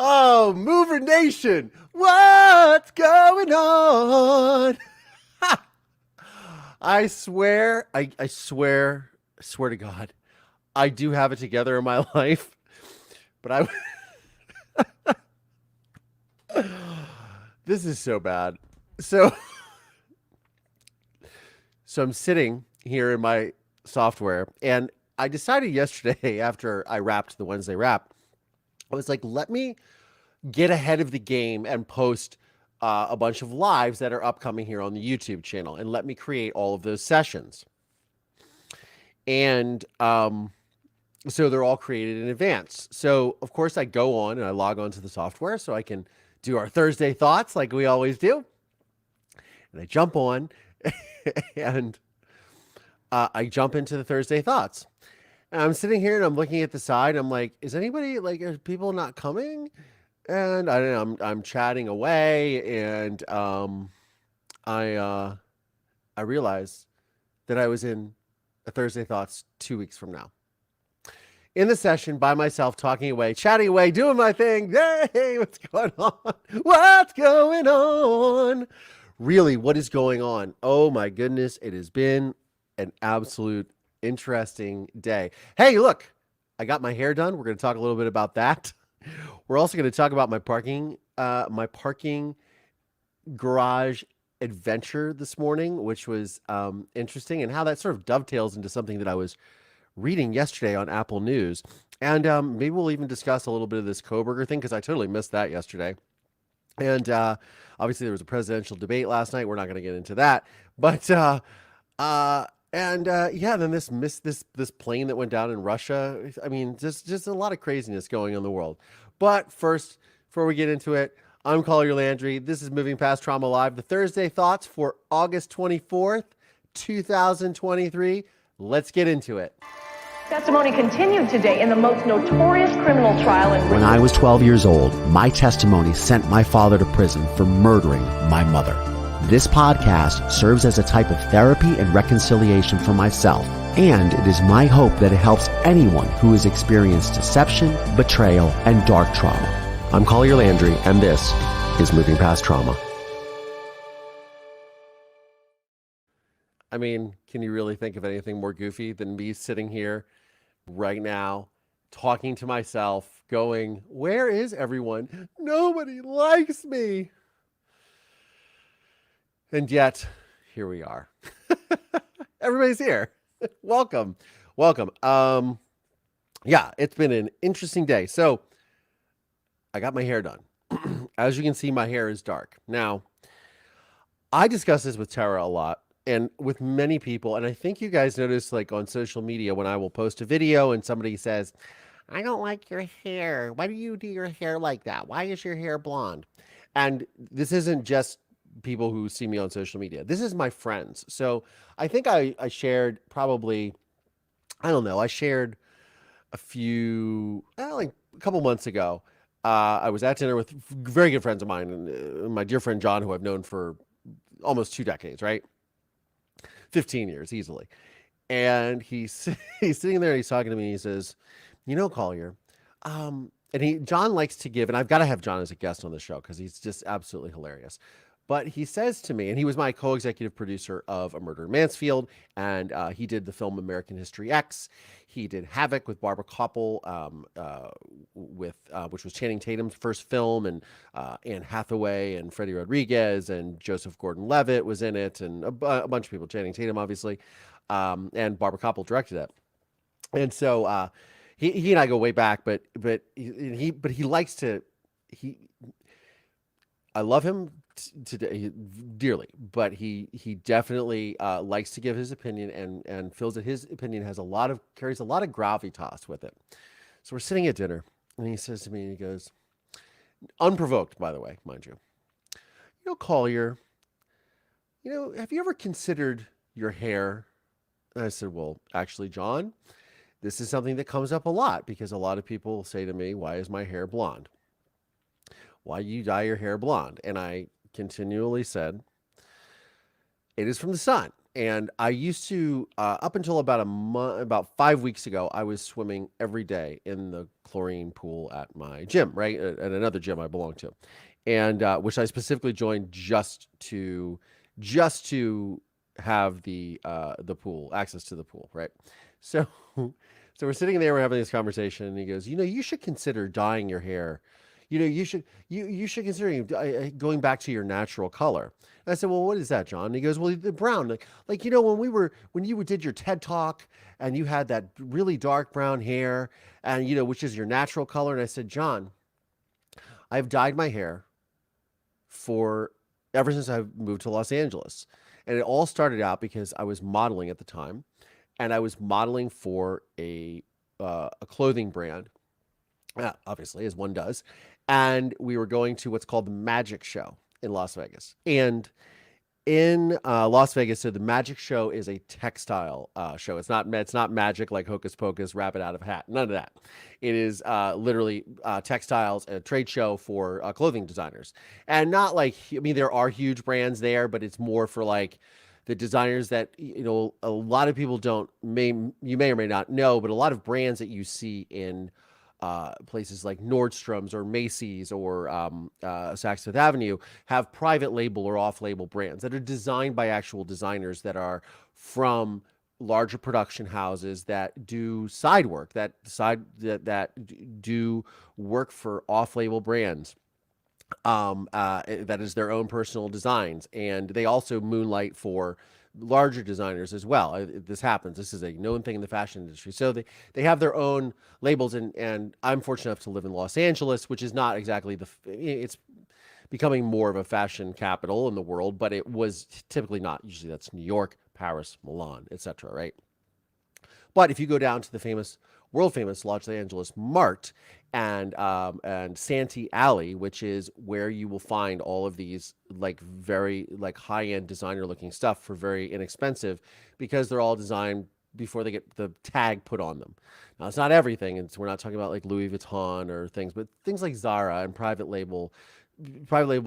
Oh, Mover Nation, what's going on? I swear to God, I do have it together in my life, but this is so bad. So, so I'm sitting here in my software, and I decided yesterday after I wrapped the Wednesday wrap, I was like, let me get ahead of the game and post a bunch of lives that are upcoming here on the YouTube channel, and let me create all of those sessions. And so they're all created in advance. So of course I go on and I log on to the software so I can do our Thursday thoughts like we always do. And I jump on and I jump into the Thursday thoughts. And I'm sitting here and I'm looking at the side. I'm like, is anybody like, are people not coming? And I don't know, I'm chatting away, and I realized that I was in a Thursday Thoughts 2 weeks from now. In the session by myself, talking away, chatting away, doing my thing. Hey, what's going on? What's going on? Really, what is going on? Oh my goodness, it has been an absolute interesting day. Hey, look, I got my hair done. We're going to talk a little bit about that. We're also going to talk about my parking garage adventure this morning, which was interesting, and how that sort of dovetails into something that I was reading yesterday on Apple News. And maybe we'll even discuss a little bit of this Koberger thing, because I totally missed that yesterday. And obviously there was a presidential debate last night. We're not going to get into that. But then this plane that went down in Russia. I mean, just a lot of craziness going on in the world. But first, before we get into it, I'm Collier Landry. This is Moving Past Trauma Live, the Thursday Thoughts for August 24th, 2023. Let's get into it. Testimony continued today in the most notorious criminal trial in... When I was 12 years old, my testimony sent my father to prison for murdering my mother. This podcast serves as a type of therapy and reconciliation for myself, and it is my hope that it helps anyone who has experienced deception, betrayal, and dark trauma. I'm Collier Landry, and this is Moving Past Trauma. I mean, can you really think of anything more goofy than me sitting here right now, talking to myself, going, where is everyone? Nobody likes me. And yet, here we are. Everybody's here. Welcome. Yeah, it's been an interesting day. So I got my hair done. As you can see, my hair is dark. Now, I discuss this with Tara a lot and with many people. And I think you guys notice, like on social media, when I will post a video and somebody says, I don't like your hair. Why do you do your hair like that? Why is your hair blonde? And this isn't just people who see me on social media. This is my friends. So I think I shared probably, I don't know, I shared a couple months ago. I was at dinner with very good friends of mine, and my dear friend John, who I've known for almost 2 decades, right? 15 years easily. And he's sitting there and he's talking to me. And he says, Collier, John likes to give, and I've got to have John as a guest on the show because he's just absolutely hilarious. But he says to me, and he was my co-executive producer of A Murder in Mansfield, and he did the film American History X. He did Havoc with Barbara Koppel, which was Channing Tatum's first film, and Anne Hathaway and Freddie Rodriguez and Joseph Gordon-Levitt was in it, and a bunch of people. Channing Tatum, obviously, and Barbara Koppel directed it. And so he and I go way back, but he likes to I love him today dearly, but he definitely likes to give his opinion and feels that his opinion carries a lot of gravitas with it. So we're sitting at dinner, and he says to me, he goes, unprovoked, by the way, mind you, Collier, have you ever considered your hair? And I said, well, actually, John, this is something that comes up a lot because a lot of people say to me, why is my hair blonde? Why do you dye your hair blonde? And I continually said, it is from the sun. And I used to, up until about about 5 weeks ago, I was swimming every day in the chlorine pool at my gym, right? At another gym I belong to, and which I specifically joined just to have the pool access to the pool, right? So, so we're sitting there, we're having this conversation, and he goes, you should consider dyeing your hair. You should consider going back to your natural color. And I said, well, what is that, John? And he goes, well, the brown, like when you did your TED talk and you had that really dark brown hair, and which is your natural color. And I said, John, I've dyed my hair for ever since I moved to Los Angeles, and it all started out because I was modeling at the time, and I was modeling for a clothing brand, obviously, as one does. And we were going to what's called the Magic Show in Las Vegas. And in Las Vegas, so the Magic Show is a textile show. It's not magic like Hocus Pocus, wrap it out of a hat. None of that. It is literally textiles, a trade show for clothing designers. And not like, I mean, there are huge brands there, but it's more for like the designers that, a lot of people you may or may not know, but a lot of brands that you see in places like Nordstrom's or Macy's or Saks Fifth Avenue have private label or off-label brands that are designed by actual designers that are from larger production houses that do side work, that do work for off-label brands. That is their own personal designs, and they also moonlight for larger designers as well. This happens. This is a known thing in the fashion industry. So they have their own labels, and I'm fortunate enough to live in Los Angeles, which is not exactly it's becoming more of a fashion capital in the world, but it was typically not. Usually that's New York, Paris, Milan, etc., right? But if you go down to the world famous Los Angeles Mart and Santee Alley, which is where you will find all of these like very like high end designer looking stuff for very inexpensive, because they're all designed before they get the tag put on them. Now it's not everything, and we're not talking about like Louis Vuitton or things, but things like Zara and private label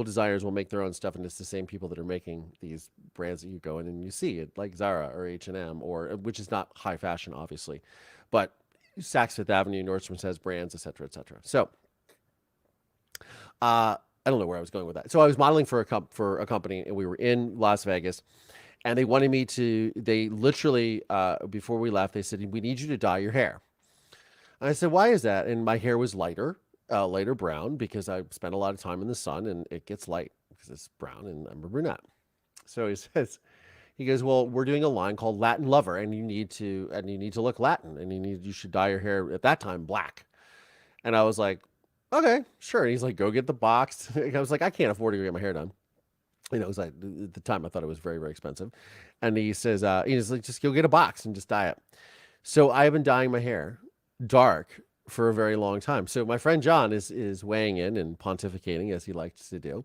designers will make their own stuff, and it's the same people that are making these brands that you go in and you see it, like Zara or H&M, or which is not high fashion, obviously, but Saks Fifth Avenue, Nordstrom has brands, etc., etc. So, I don't know where I was going with that. So I was modeling for a company, and we were in Las Vegas, and they wanted me to. They literally before we left, they said, "We need you to dye your hair." And I said, "Why is that?" And my hair was lighter brown, because I spent a lot of time in the sun and it gets light because it's brown and I'm a brunette. So he goes, well, we're doing a line called Latin Lover, and you need to look Latin, and you should dye your hair at that time black. And I was like, okay, sure. And he's like, go get the box. I was like, I can't afford to go get my hair done. It was like, at the time I thought it was very, very expensive. And he says, he's like, just go get a box and just dye it. So I have been dyeing my hair dark for a very long time. So my friend John is weighing in and pontificating, as he likes to do,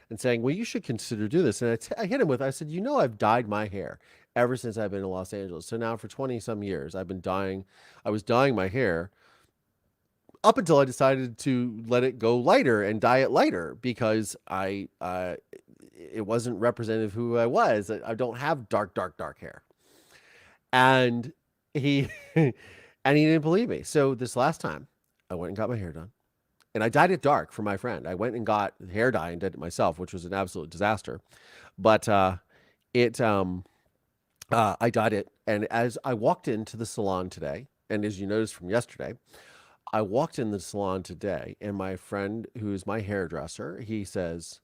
and saying, well, you should consider doing this. And I hit him with, I said, I've dyed my hair ever since I've been in Los Angeles. So now for 20 some years, I was dyeing my hair up until I decided to let it go lighter and dye it lighter, because it wasn't representative of who I was. I don't have dark hair. And he, and he didn't believe me. So this last time I went and got my hair done, and I dyed it dark for my friend. I went and got hair dye and did it myself, which was an absolute disaster. But I dyed it. And as I walked into the salon today, and as you noticed from yesterday, I walked in the salon today, and my friend, who's my hairdresser, he says,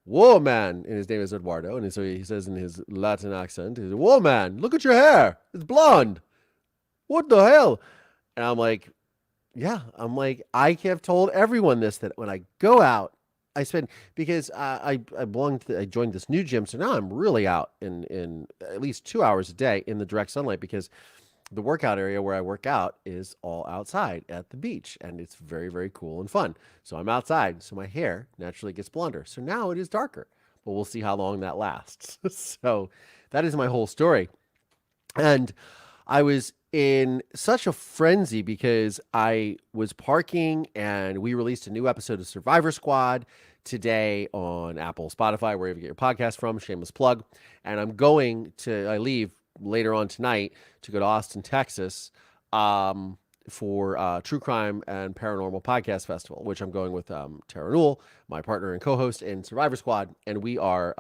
whoa, man. And his name is Eduardo. And so he says in his Latin accent, he says, whoa, man, look at your hair. It's blonde. What the hell? And I'm like, yeah, I have told everyone this, that when I go out, I spend, because I joined this new gym. So now I'm really out in at least 2 hours a day in the direct sunlight, because the workout area where I work out is all outside at the beach, and it's very, very cool and fun. So I'm outside, so my hair naturally gets blonder. So now it is darker, but we'll see how long that lasts. So that is my whole story. And I was in such a frenzy because I was parking, and we released a new episode of Survivor Squad today on Apple, Spotify, wherever you get your podcast from. Shameless plug. And I leave later on tonight to go to Austin, Texas, for True Crime and Paranormal Podcast Festival, which I'm going with Tara Newell, my partner and co-host in Survivor Squad, and we're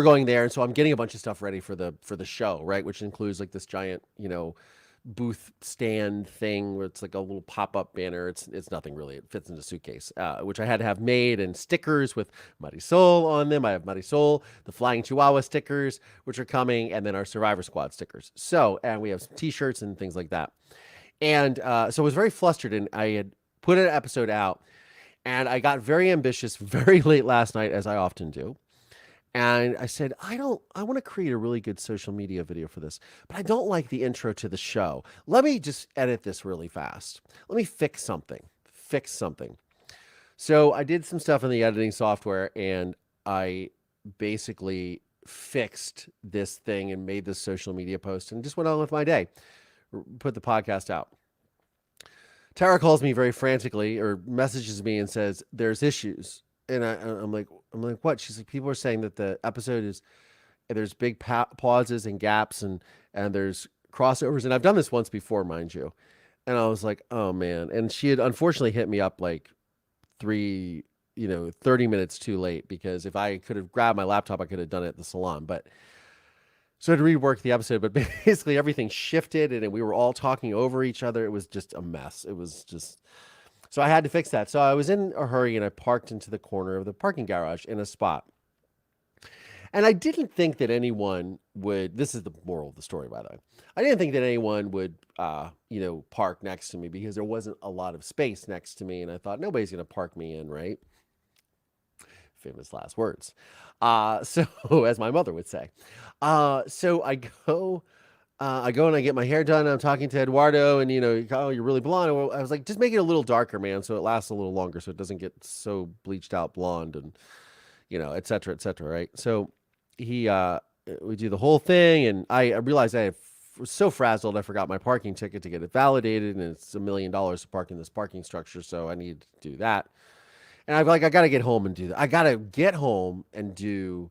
going there, and so I'm getting a bunch of stuff ready for the show, right? Which includes like this giant, booth stand thing where it's like a little pop-up banner. It's nothing really. It fits in a suitcase, which I had to have made, and stickers with Marisol on them. I have Marisol, the Flying Chihuahua stickers, which are coming, and then our Survivor Squad stickers. So, and we have some T-shirts and things like that. And so I was very flustered, and I had put an episode out, and I got very ambitious very late last night, as I often do. And I said, I want to create a really good social media video for this, but I don't like the intro to the show. Let me just edit this really fast. Let me fix something. So I did some stuff in the editing software, and I basically fixed this thing and made this social media post and just went on with my day, put the podcast out. Tara calls me very frantically or messages me and says, there's issues. And I'm like, what? She's like, people are saying that the episode there's big pauses and gaps and there's crossovers. And I've done this once before, mind you. And I was like, oh man. And she had unfortunately hit me up like 30 minutes too late, because if I could have grabbed my laptop, I could have done it at the salon. So I had to rework the episode, but basically everything shifted and we were all talking over each other. It was just a mess. So I had to fix that. So I was in a hurry and I parked into the corner of the parking garage in a spot. And I didn't think that anyone would, this is the moral of the story, by the way. I didn't think that anyone would, park next to me, because there wasn't a lot of space next to me. And I thought, nobody's going to park me in, right? Famous last words. So as my mother would say. So I go and I get my hair done. And I'm talking to Eduardo, and oh, you're really blonde. I was like, just make it a little darker, man, so it lasts a little longer, so it doesn't get so bleached out blonde, and et cetera, right? So we do the whole thing, and I realized I was so frazzled, I forgot my parking ticket to get it validated, and it's $1 million to park in this parking structure, so I need to do that. And I'm like, I got to get home and do that. I got to get home and redo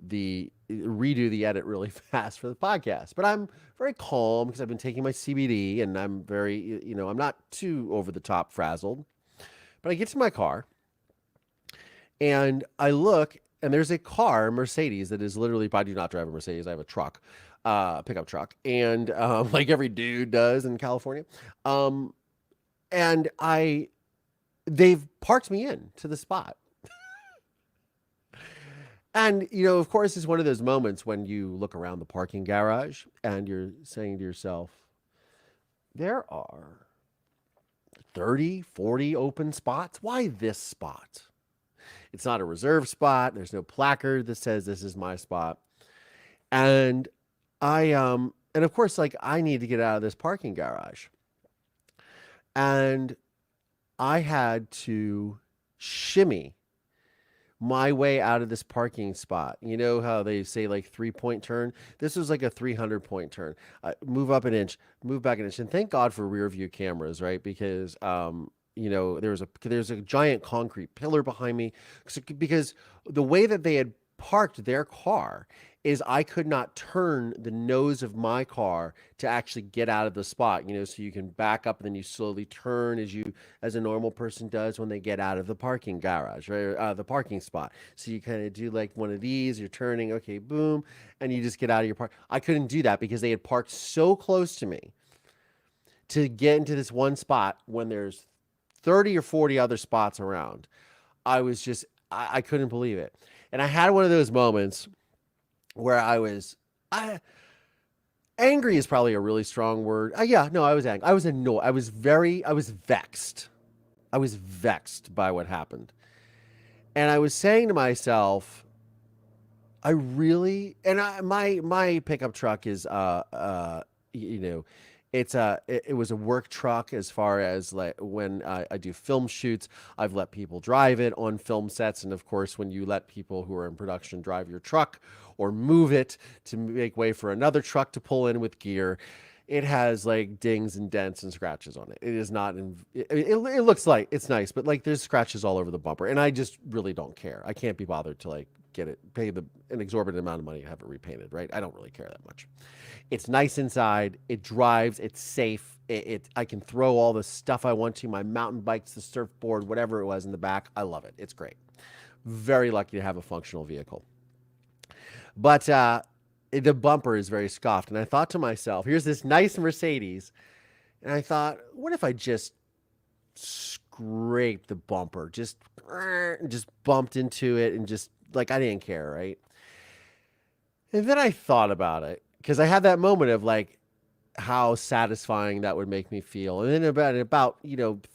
the edit really fast for the podcast. But I'm very calm because I've been taking my CBD, and I'm very, I'm not too over the top frazzled. But I get to my car and I look, and there's a car, Mercedes, that is literally, I do not drive a Mercedes. I have a truck, pickup truck. And like every dude does in California. And they've parked me in to the spot. And, of course, it's one of those moments when you look around the parking garage and you're saying to yourself, there are 30, 40 open spots. Why this spot? It's not a reserve spot. There's no placard that says this is my spot. And and of course, like, I need to get out of this parking garage. And I had to shimmy my way out of this parking spot. You know how they say like 3-point turn? This was like a 300-point turn. Move up an inch, move back an inch. And thank God for rear view cameras, right? Because, there's a giant concrete pillar behind me, because the way that they had parked their car is I could not turn the nose of my car to actually get out of the spot, so you can back up and then you slowly turn as a normal person does when they get out of the parking garage, right? The parking spot. So you kind of do like one of these, you're turning, okay, boom, and you just get out of your park. I couldn't do that because they had parked so close to me to get into this one spot when there's 30 or 40 other spots around. I couldn't believe it. And I had one of those moments where angry is probably a really strong word. I was angry. I was annoyed. I was vexed. I was vexed by what happened. And I was saying to myself, my pickup truck is, it was a work truck as far as like when I do film shoots. I've let people drive it on film sets. And of course, when you let people who are in production drive your truck or move it to make way for another truck to pull in with gear, it has like dings and dents and scratches on it. It is not. It looks like it's nice, but like there's scratches all over the bumper, and I just really don't care. I can't be bothered to like pay an exorbitant amount of money to have it repainted. Right? I don't really care that much. It's nice inside. It drives. It's safe. I can throw all the stuff I want to. My mountain bikes, the surfboard, whatever it was in the back. I love it. It's great. Very lucky to have a functional vehicle. But the bumper is very scuffed. And I thought to myself, here's this nice Mercedes. And I thought, what if I just scraped the bumper, just bumped into it and just like I didn't care, right? And then I thought about it because I had that moment of like how satisfying that would make me feel. And then about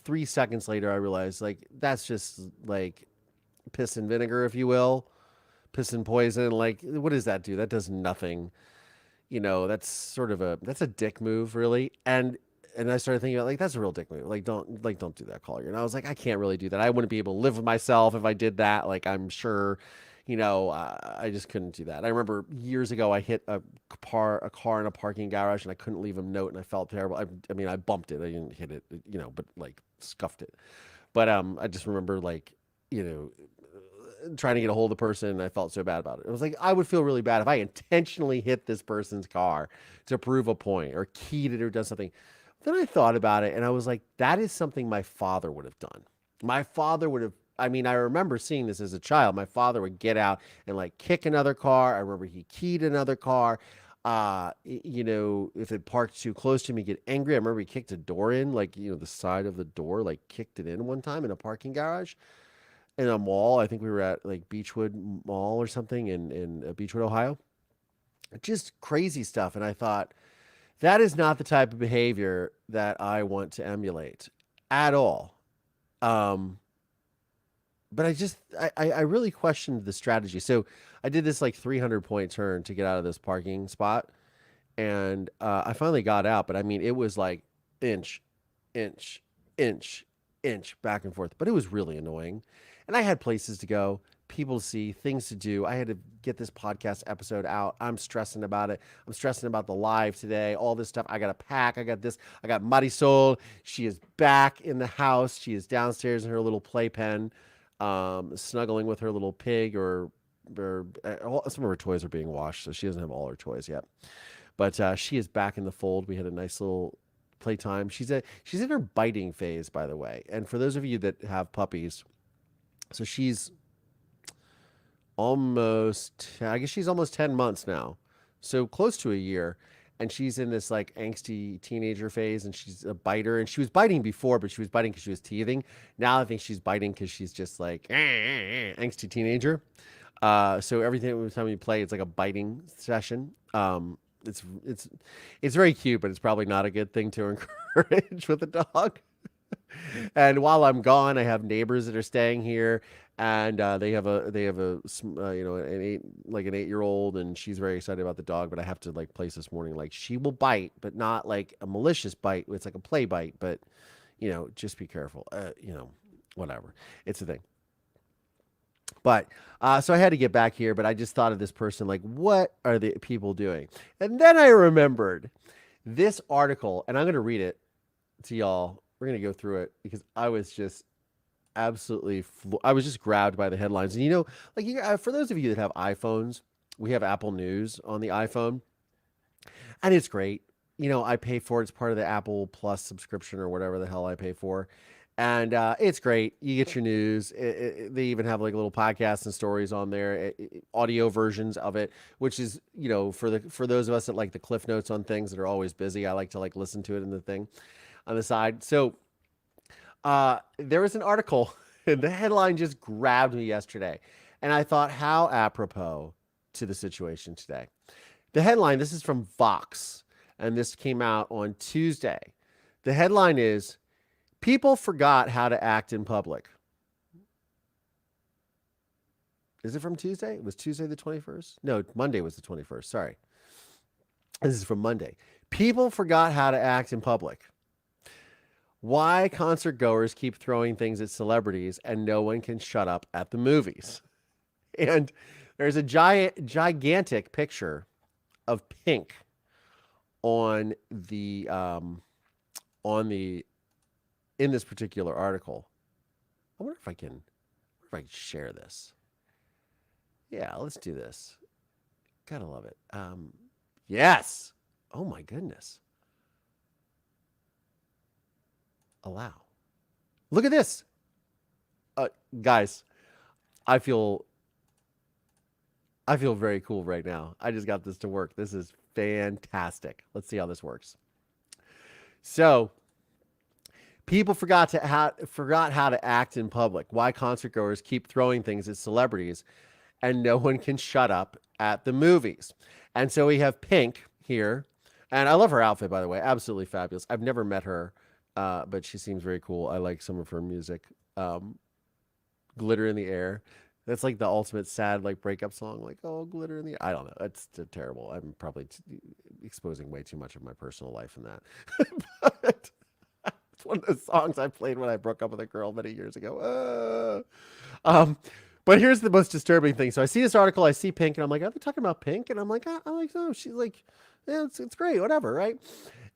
3 seconds later, I realized like that's just like piss and vinegar, if you will, piss and poison. Like, what does that do? That does nothing. That's sort of that's a dick move, really. And I started thinking about like that's a real dick move. Like don't do that, Collier. And I was like, I can't really do that. I wouldn't be able to live with myself if I did that. Like I'm sure, I just couldn't do that. I remember years ago I hit a car in a parking garage and I couldn't leave a note and I felt terrible. I mean I bumped it. I didn't hit it, but like scuffed it. But I just remember like trying to get a hold of the person and I felt so bad about it. It was like I would feel really bad if I intentionally hit this person's car to prove a point or keyed it or done something. Then I thought about it and I was like, that is something my father would have done. My father would have, I mean, I remember seeing this as a child. My father would get out and like kick another car. I remember he keyed another car. If it parked too close to me, get angry. I remember he kicked a door in, like, the side of the door, like kicked it in one time in a parking garage in a mall. I think we were at like Beechwood Mall or something in Beechwood, Ohio. Just crazy stuff. And I thought, that is not the type of behavior that I want to emulate at all. But I really questioned the strategy. So I did this like 300-point turn to get out of this parking spot. And I finally got out. But I mean, it was like inch, inch, inch, inch back and forth. But it was really annoying. And I had places to go, people to see, things to do. I had to get this podcast episode out. I'm stressing about it. I'm stressing about the live today, all this stuff. I got to pack. I got this. I got Marisol. She is back in the house. She is downstairs in her little playpen, snuggling with her little pig or some of her toys are being washed, so she doesn't have all her toys yet. But she is back in the fold. We had a nice little playtime. She's in her biting phase, by the way. And for those of you that have puppies, so she's I guess she's almost 10 months now. So close to a year. And she's in this like angsty teenager phase and she's a biter. And she was biting before, but she was biting because she was teething. Now I think she's biting because she's just like angsty teenager. So every time we play, it's like a biting session. It's very cute, but it's probably not a good thing to encourage with a dog. And while I'm gone, I have neighbors that are staying here, and they have an 8-year-old, and she's very excited about the dog. But I have to like place this morning, like she will bite, but not like a malicious bite. It's like a play bite, but just be careful. Whatever. It's a thing. But so I had to get back here, but I just thought of this person, like, what are the people doing? And then I remembered this article, and I'm going to read it to y'all. We're going to go through it because I was just absolutely, I was just grabbed by the headlines. And for those of you that have iPhones, we have Apple News on the iPhone, and it's great. I pay for it. It's part of the Apple Plus subscription or whatever the hell I pay for. And it's great. You get your news. They even have like little podcasts and stories on there, audio versions of it, which is, for those of us that like the Cliff Notes on things that are always busy, I like to like listen to it in the thing on the side. So there was an article and the headline just grabbed me yesterday. And I thought, how apropos to the situation today. The headline, this is from Vox, and this came out on Tuesday. The headline is, people forgot how to act in public. Is it from Tuesday? It was Tuesday the 21st? No, Monday was the 21st. Sorry. This is from Monday. People forgot how to act in public. Why concert goers keep throwing things at celebrities and no one can shut up at the movies. And there's a gigantic picture of Pink on the in this particular article. I wonder if I can share this. Yeah, let's do this. Gotta love it. Yes. Oh my goodness. Allow. Look at this. Guys, I feel very cool right now. I just got this to work. This is fantastic. Let's see how this works. So, people forgot how to act in public. Why concert goers keep throwing things at celebrities and no one can shut up at the movies. And so we have Pink here. And I love her outfit, by the way. Absolutely fabulous. I've never met her, but she seems very cool. I like some of her music. Glitter in the Air. That's like the ultimate sad like breakup song. Like, oh, glitter in the air. I don't know. That's terrible. I'm probably exposing way too much of my personal life in that. But it's one of the songs I played when I broke up with a girl many years ago. But here's the most disturbing thing. So I see this article, I see Pink, and I'm like, are they talking about Pink? And I'm like, oh, she's like, yeah, it's great, whatever, right?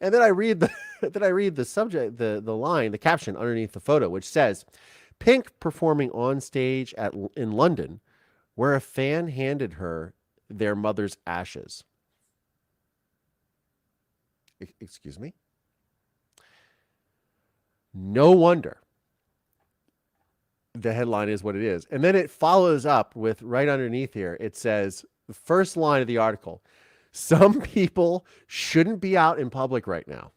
And then I read the subject, the line, the caption underneath the photo, which says, Pink performing on stage in London, where a fan handed her their mother's ashes. Excuse me? No wonder the headline is what it is. And then it follows up with right underneath here, it says, the first line of the article, some people shouldn't be out in public right now.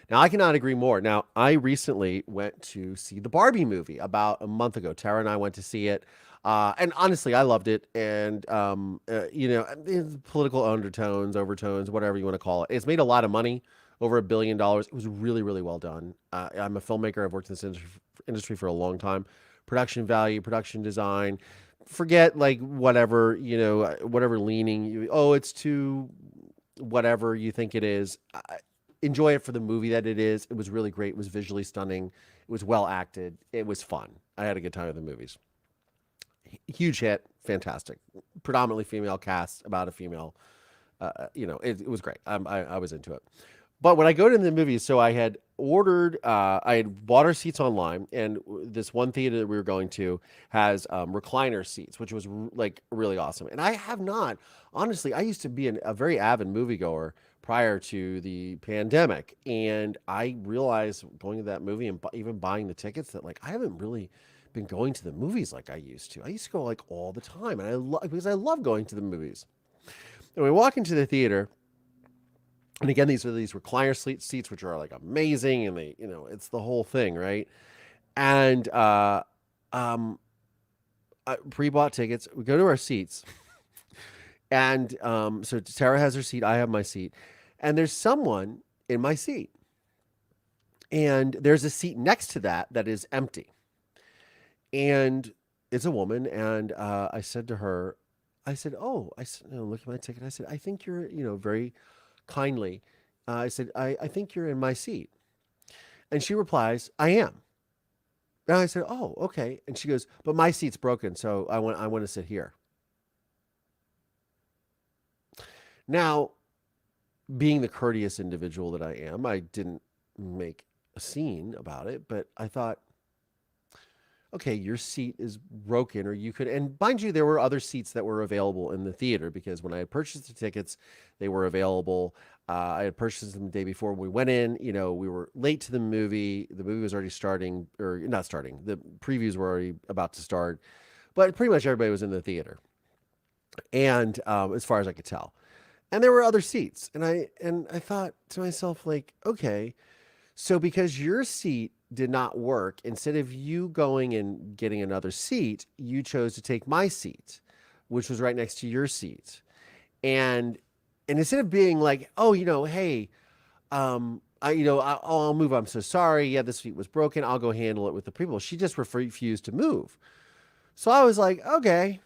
Now, I cannot agree more. Now, I recently went to see the Barbie movie about a month ago. Tara and I went to see it. And honestly, I loved it. And, political undertones, overtones, whatever you want to call it. It's made a lot of money, over $1 billion. It was really, really well done. I'm a filmmaker. I've worked in this industry for a long time. Production value, production design. Forget like whatever, whatever leaning. It's too whatever you think it is. Enjoy it for the movie that it is. It was really great. It was visually stunning. It was well acted. It was fun. I had a good time with the movies. Huge hit. Fantastic. Predominantly female cast, about a female. It was great. I was into it. But when I go to the movies, so I had ordered, I had bought our seats online, and this one theater that we were going to has recliner seats, which was like really awesome. And I have not, honestly, I used to be a very avid moviegoer prior to the pandemic. And I realized going to that movie and even buying the tickets that like I haven't really been going to the movies like I used to. I used to go like all the time, and because I love going to the movies. And we walk into the theater, and again, these are these recliner seats, which are like amazing, and they, it's the whole thing, right? And I pre-bought tickets. We go to our seats, and so Tara has her seat, I have my seat, and there's someone in my seat, and there's a seat next to that is empty, and it's a woman, and I said to her, look at my ticket. I said, I think you're, very kindly. I said, I think you're in my seat. And she replies, I am. And I said, oh, okay. And she goes, but my seat's broken, so I want to sit here. Now, being the courteous individual that I am, I didn't make a scene about it, but I thought, okay, your seat is broken, or you could, and mind you, there were other seats that were available in the theater, because when I had purchased the tickets, they were available. I had purchased them the day before we went in. We were late to the movie. The movie was already starting, or not starting. The previews were already about to start, but pretty much everybody was in the theater. And as far as I could tell, and there were other seats, and I thought to myself, like, okay, so because your seat did not work, instead of you going and getting another seat, you chose to take my seat, which was right next to your seat. And instead of being like, oh, hey, I'll move. I'm so sorry. Yeah, this seat was broken. I'll go handle it with the people. She just refused to move. So I was like, okay,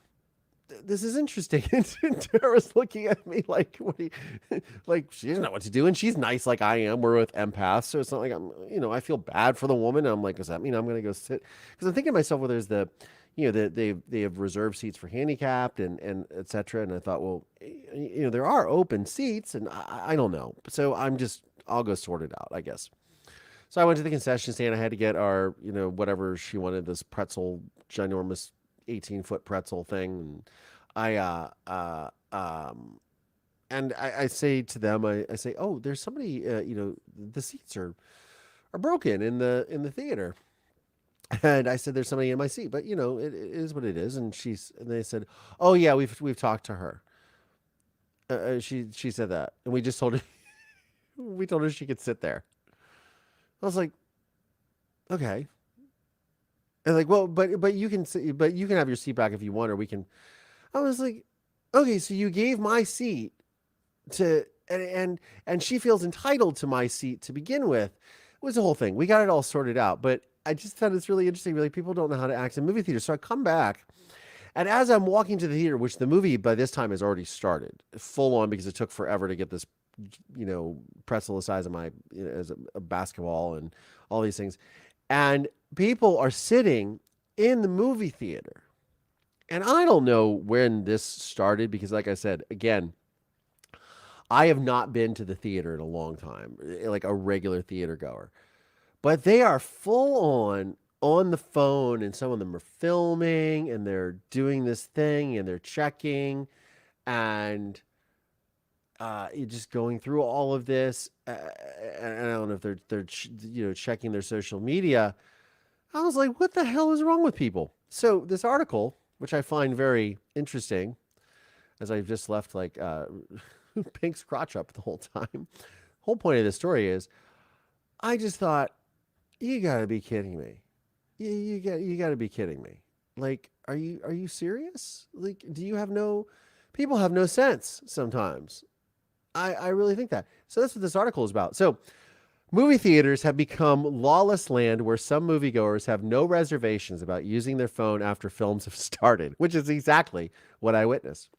this is interesting. And Tara's looking at me like, what do you, like, she doesn't know what to do. And she's nice like I am. We're with empaths. So it's not like I feel bad for the woman. I'm like, does that mean I'm going to go sit? Because I'm thinking to myself, well, there's the, they have reserved seats for handicapped and et cetera. And I thought, well, there are open seats, and I don't know. So I'll go sort it out, I guess. So I went to the concession stand. I had to get our, whatever she wanted, this pretzel, ginormous 18-foot pretzel thing. And I say to them, I say, oh, there's somebody, the seats are broken in the theater. And I said, there's somebody in my seat, but it is what it is. And they said, oh yeah, we've talked to her. She said that, and we just told her, we told her she could sit there. I was like, okay. And like, well, but you can have your seat back if you want, or we can. I was like, okay, so you gave my seat to, and she feels entitled to my seat to begin with. It was the whole thing. We got it all sorted out, but I just thought it's really interesting. Really, people don't know how to act in movie theaters. So I come back, and as I'm walking to the theater, which the movie by this time has already started, full on, because it took forever to get this, pretzel the size of my, as a basketball and all these things. And people are sitting in the movie theater. And I don't know when this started, because like I said, again, I have not been to the theater in a long time, like a regular theater goer. But they are full on the phone, and some of them are filming, and they're doing this thing, and they're checking, and you're just going through all of this. And I don't know if they're checking their social media. I was like, what the hell is wrong with people? So this article, which I find very interesting, as I've just left like Pink's crotch up the whole time. Whole point of this story is, I just thought, you gotta be kidding me. You gotta be kidding me. Like, are you serious? Like, people have no sense sometimes. I really think that. So that's what this article is about. So movie theaters have become lawless land where some moviegoers have no reservations about using their phone after films have started, which is exactly what I witnessed.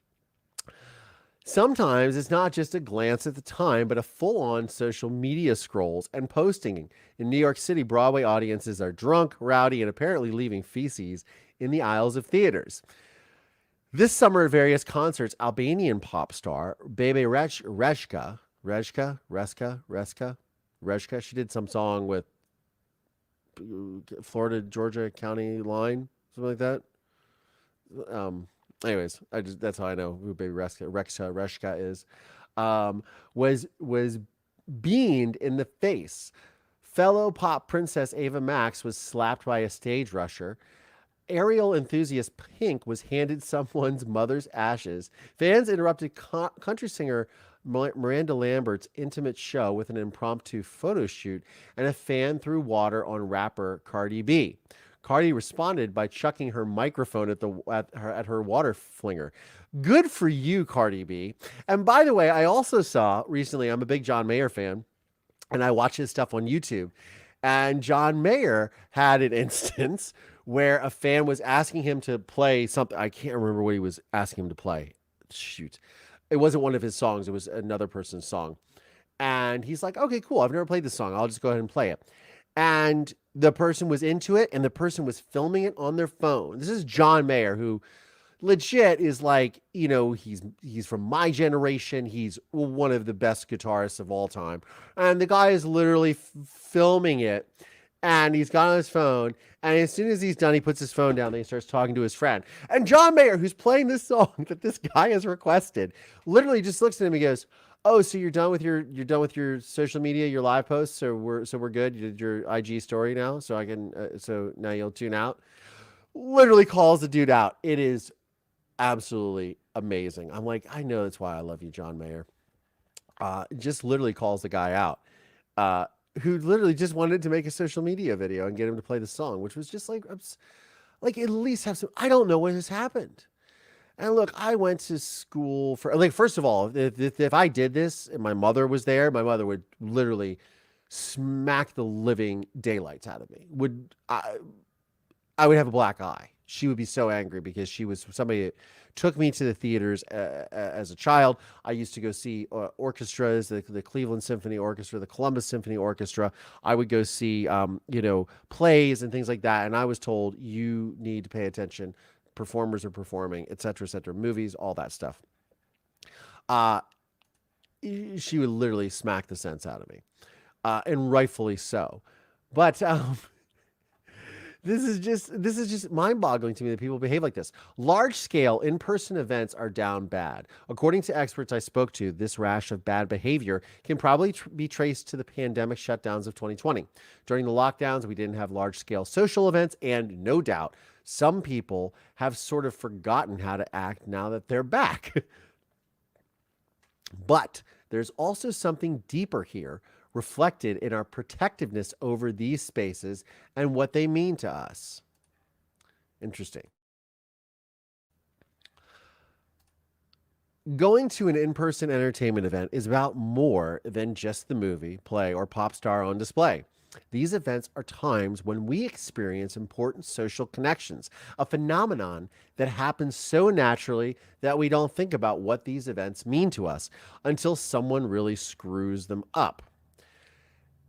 Sometimes it's not just a glance at the time, but a full-on social media scrolls and posting. In New York City, Broadway audiences are drunk, rowdy, and apparently leaving feces in the aisles of theaters. This summer at various concerts, Albanian pop star Bebe Reshka, she did some song with Florida Georgia County line, something like that. Anyways, that's how I know who Baby Reshka is. Was beamed in the face. Fellow pop princess Ava Max was slapped by a stage rusher. Aerial enthusiast Pink was handed someone's mother's ashes. Fans interrupted country singer Miranda Lambert's intimate show with an impromptu photo shoot, and a fan threw water on rapper Cardi B. Cardi responded by chucking her microphone at her water flinger. Good for you, Cardi B. And by the way, I also saw recently, I'm a big John Mayer fan, and I watch his stuff on YouTube. And John Mayer had an instance where a fan was asking him to play something. I can't remember what he was asking him to play. Shoot. It wasn't one of his songs. It was another person's song. And he's like, okay, cool. I've never played this song. I'll just go ahead and play it. And the person was into it, and the person was filming it on their phone. This is John Mayer, who legit is like, he's from my generation. He's one of the best guitarists of all time. And the guy is literally filming it, and he's got on his phone. And as soon as he's done, he puts his phone down, and he starts talking to his friend. And John Mayer, who's playing this song that this guy has requested, literally just looks at him and goes, oh, so you're done with your social media, your live posts, so we're good. You did your IG story now, so I can so now you'll tune out. Literally calls the dude out. It is absolutely amazing. I'm like, I know that's why I love you, John Mayer. Just literally calls the guy out, who literally just wanted to make a social media video and get him to play the song, which was just like at least have some. I don't know what has happened. And look, I went to school for, like, first of all, if I did this and my mother was there, my mother would literally smack the living daylights out of me. I would have a black eye. she would be so angry because she was somebody that took me to the theaters as a child. I used to go see orchestras, the Cleveland Symphony Orchestra, the Columbus Symphony Orchestra. I would go see, plays and things like that. And I was told, you need to pay attention. Performers are performing, et cetera, movies, all that stuff. Uh, she would literally smack the sense out of me, and rightfully so. But this is just mind-boggling to me that people behave like this. Large-scale in-person events are down bad. According to experts I spoke to, this rash of bad behavior can probably be traced to the pandemic shutdowns of 2020. During the lockdowns, we didn't have large-scale social events, and no doubt, some people have sort of forgotten how to act now that they're back. But there's also something deeper here, reflected in our protectiveness over these spaces and what they mean to us. Interesting. Going to an in-person entertainment event is about more than just the movie, play, or pop star on display. These events are times when we experience important social connections, a phenomenon that happens so naturally that we don't think about what these events mean to us until someone really screws them up.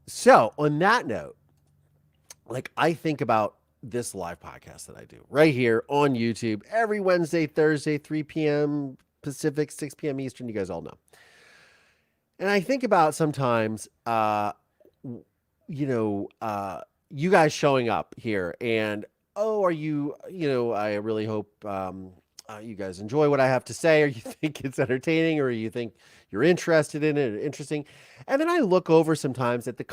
So, on that note, I think about this live podcast that I do right here on YouTube every Wednesday, Thursday, 3 p.m. Pacific, 6 p.m. Eastern. You guys all know. And I think about sometimes, you guys showing up here and, are you, I really hope you guys enjoy what I have to say, or you think it's entertaining, or you think you're interested in it, or interesting. And then I look over sometimes at the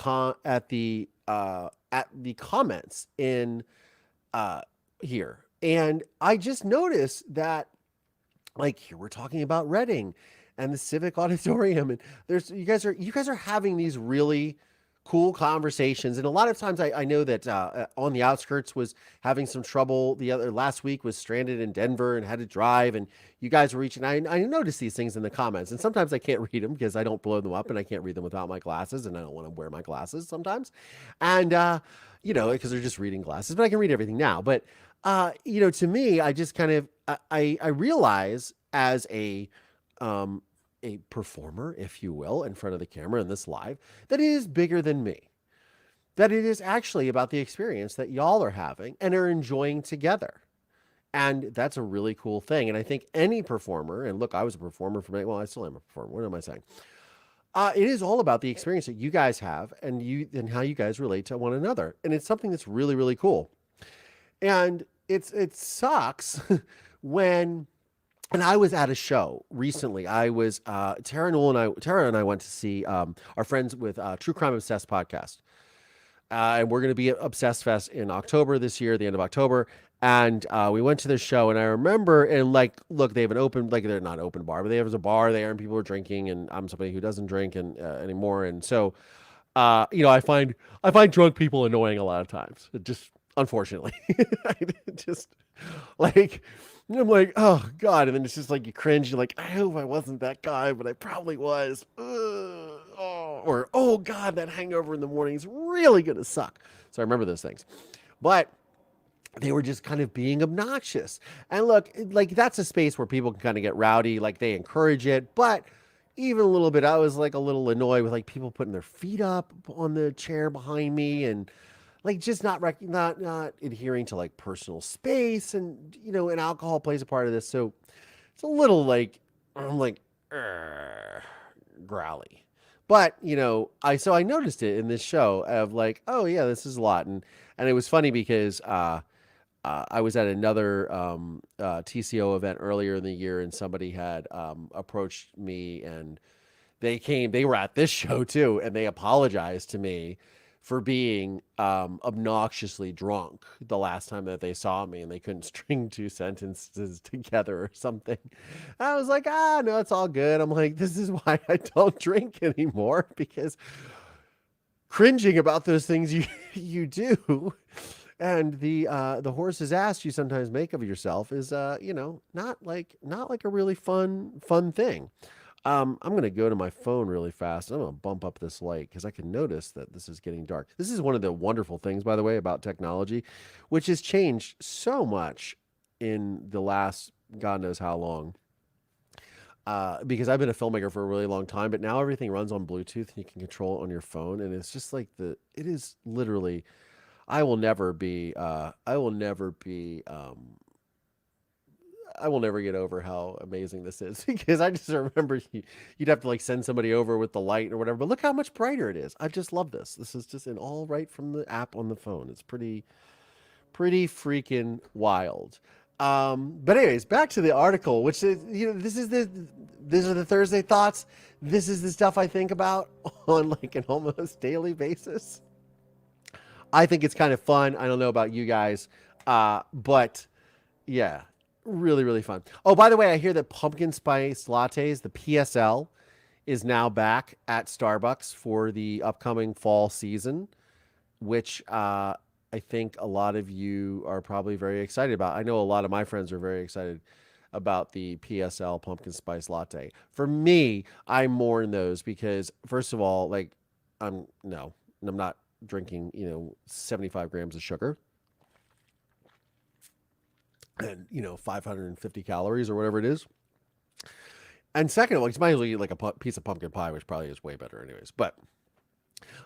comments in here, and I just notice that, here we're talking about Reading and the Civic Auditorium, and you guys are having these really cool conversations. And a lot of times I know that On the Outskirts was having some trouble. The other last week was stranded in Denver and had to drive, and you guys were reaching. I notice these things in the comments, and sometimes I can't read them because I don't blow them up and I can't read them without my glasses, and I don't want to wear my glasses sometimes. And because they're just reading glasses, but I can read everything now. But to me, I just kind of I realize as a performer, if you will, in front of the camera in this live, that it is bigger than me. That it is actually about the experience that y'all are having and are enjoying together. And that's a really cool thing. And I think any performer, and look, I was a performer for many, well, I still am a performer. What am I saying? It is all about the experience that you guys have and how you guys relate to one another. And it's something that's really, really cool. And it sucks when. And I was at a show recently. I was Tara and I went to see our friends with True Crime Obsessed podcast, and we're going to be at Obsessed Fest in October this year, the end of October. And we went to this show, and I remember, and look, they have an open, they're not open bar, but there's a bar there, and people are drinking, and I'm somebody who doesn't drink anymore, and so I find drunk people annoying a lot of times. Just unfortunately, just and I'm like, oh God. And then it's just you cringe. You're like, I hope I wasn't that guy, but I probably was. Or, oh God, that hangover in the morning is really going to suck. So I remember those things. But they were just kind of being obnoxious. And look, that's a space where people can kind of get rowdy. They encourage it. But even a little bit, I was a little annoyed with people putting their feet up on the chair behind me and just not adhering to personal space, and and alcohol plays a part of this, so it's a little I'm growly. But I noticed it in this show of oh yeah, this is a lot, and it was funny because I was at another TCO event earlier in the year, and somebody had approached me, and they were at this show too, and they apologized to me for being obnoxiously drunk the last time that they saw me, and they couldn't string two sentences together or something. I was like, no, it's all good. I'm like, this is why I don't drink anymore, because cringing about those things you do, and the horse's ass you sometimes make of yourself is not like a really fun thing. I'm going to go to my phone really fast. I'm going to bump up this light because I can notice that this is getting dark. This is one of the wonderful things, by the way, about technology, which has changed so much in the last God knows how long. Because I've been a filmmaker for a really long time, but now everything runs on Bluetooth and you can control it on your phone. And it's just like it is literally, I will never be, I will never get over how amazing this is because I just remember you'd have to like send somebody over with the light or whatever, but look how much brighter it is. I just love this. This is just in all right from the app on the phone. It's pretty freaking wild. But anyways, back to the article, which is, these are the Thursday thoughts. This is the stuff I think about on like an almost daily basis. I think it's kind of fun. I don't know about you guys. But yeah, really, really fun. Oh, by the way, I hear that pumpkin spice lattes, the PSL, is now back at Starbucks for the upcoming fall season, which I think a lot of you are probably very excited about. I know a lot of my friends are very excited about the PSL pumpkin spice latte. For me, I mourn those because first of all, like I'm not drinking, 75 grams of sugar and 550 calories or whatever it is. And second of all, you might as well eat like a piece of pumpkin pie, which probably is way better anyways. But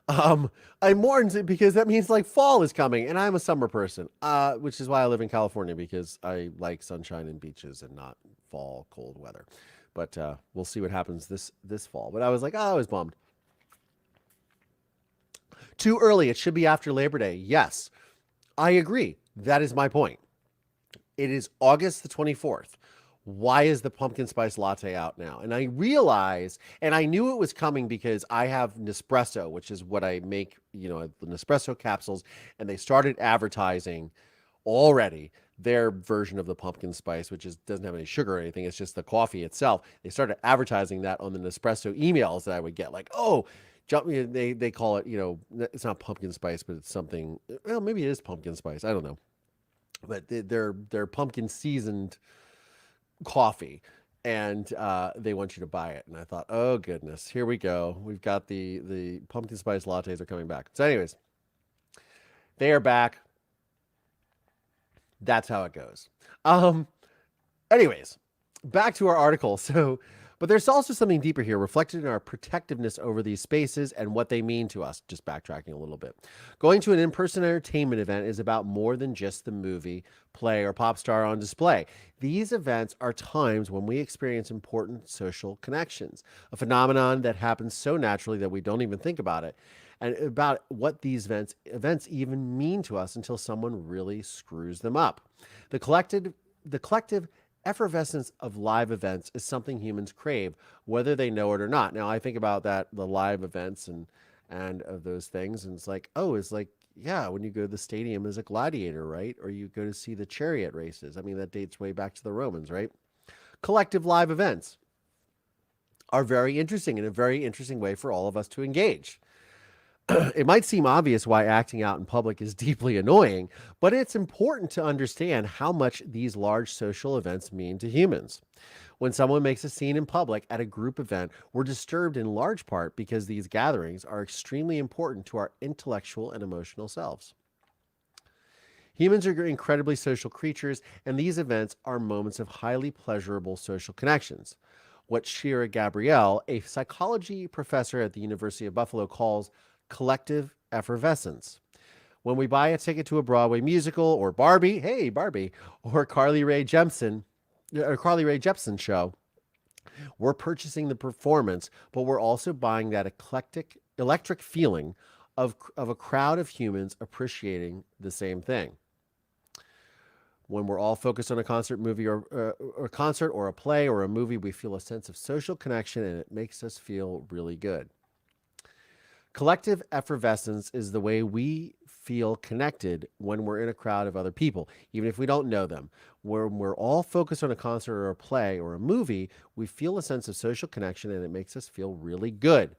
I mourn it because that means like fall is coming, and I'm a summer person, which is why I live in California because I like sunshine and beaches and not fall cold weather. But we'll see what happens this fall. But I was like, I was bummed. Too early. It should be after Labor Day. Yes, I agree. That is my point. It is August the 24th. Why is the pumpkin spice latte out now? And I realize, and I knew it was coming because I have Nespresso, which is what I make, the Nespresso capsules, and they started advertising already their version of the pumpkin spice, which doesn't have any sugar or anything. It's just the coffee itself. They started advertising that on the Nespresso emails that I would get, like, oh, they call it, it's not pumpkin spice, but it's something. Well, maybe it is pumpkin spice. I don't know, but they're pumpkin seasoned coffee, and they want you to buy it. And I thought, oh goodness, here we go. We've got the pumpkin spice lattes are coming back. So anyways, they are back. That's how it goes. Anyways, back to our article. But there's also something deeper here, reflected in our protectiveness over these spaces and what they mean to us. Just backtracking a little bit. Going to an in-person entertainment event is about more than just the movie, play, or pop star on display. These events are times when we experience important social connections, a phenomenon that happens so naturally that we don't even think about it, and about what these events even mean to us until someone really screws them up. The collective effervescence of live events is something humans crave, whether they know it or not. Now, I think about the live events and of those things, and it's like, yeah, when you go to the stadium as a gladiator, right? Or you go to see the chariot races. I mean, that dates way back to the Romans, right? Collective live events are very interesting, in a very interesting way for all of us to engage. It might seem obvious why acting out in public is deeply annoying, but it's important to understand how much these large social events mean to humans. When someone makes a scene in public at a group event, we're disturbed in large part because these gatherings are extremely important to our intellectual and emotional selves. Humans are incredibly social creatures, and these events are moments of highly pleasurable social connections. What Shira Gabrielle, a psychology professor at the University of Buffalo, calls collective effervescence. When we buy a ticket to a Broadway musical or Barbie, or Carly Rae Jepsen show, we're purchasing the performance, but we're also buying that electric feeling of a crowd of humans appreciating the same thing. When we're all focused on a concert, movie, or a concert, or a play, or a movie, we feel a sense of social connection, and it makes us feel really good. Collective effervescence is the way we feel connected when we're in a crowd of other people, even if we don't know them. When we're all focused on a concert or a play or a movie, we feel a sense of social connection, and it makes us feel really good,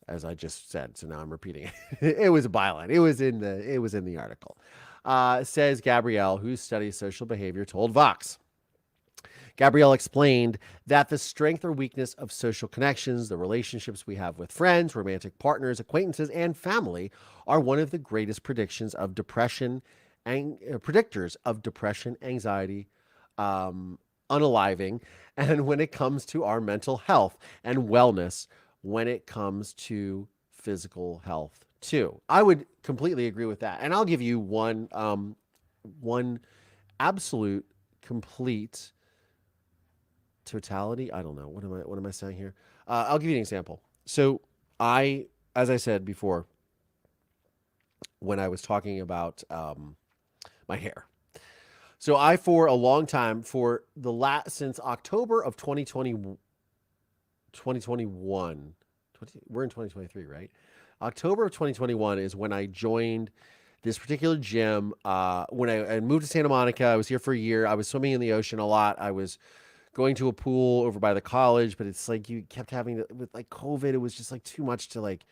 as I just said. So now I'm repeating it. It was a byline. It was in the article. Says Gabrielle, who studies social behavior, told Vox. Gabrielle explained that the strength or weakness of social connections, the relationships we have with friends, romantic partners, acquaintances, and family, are one of the greatest predictions of depression predictors of depression, anxiety, unaliving, and when it comes to our mental health and wellness, when it comes to physical health too. I would completely agree with that. And I'll give you one absolute complete totality. I don't know. What am I saying here? I'll give you an example. So as I said before, when I was talking about my hair. So for a long time, since October of 2021, we're in 2023, right? October of 2021 is when I joined this particular gym. When I moved to Santa Monica, I was here for a year. I was swimming in the ocean a lot. I was going to a pool over by the college, but it's like you kept having to, with like COVID, it was just like too much to like,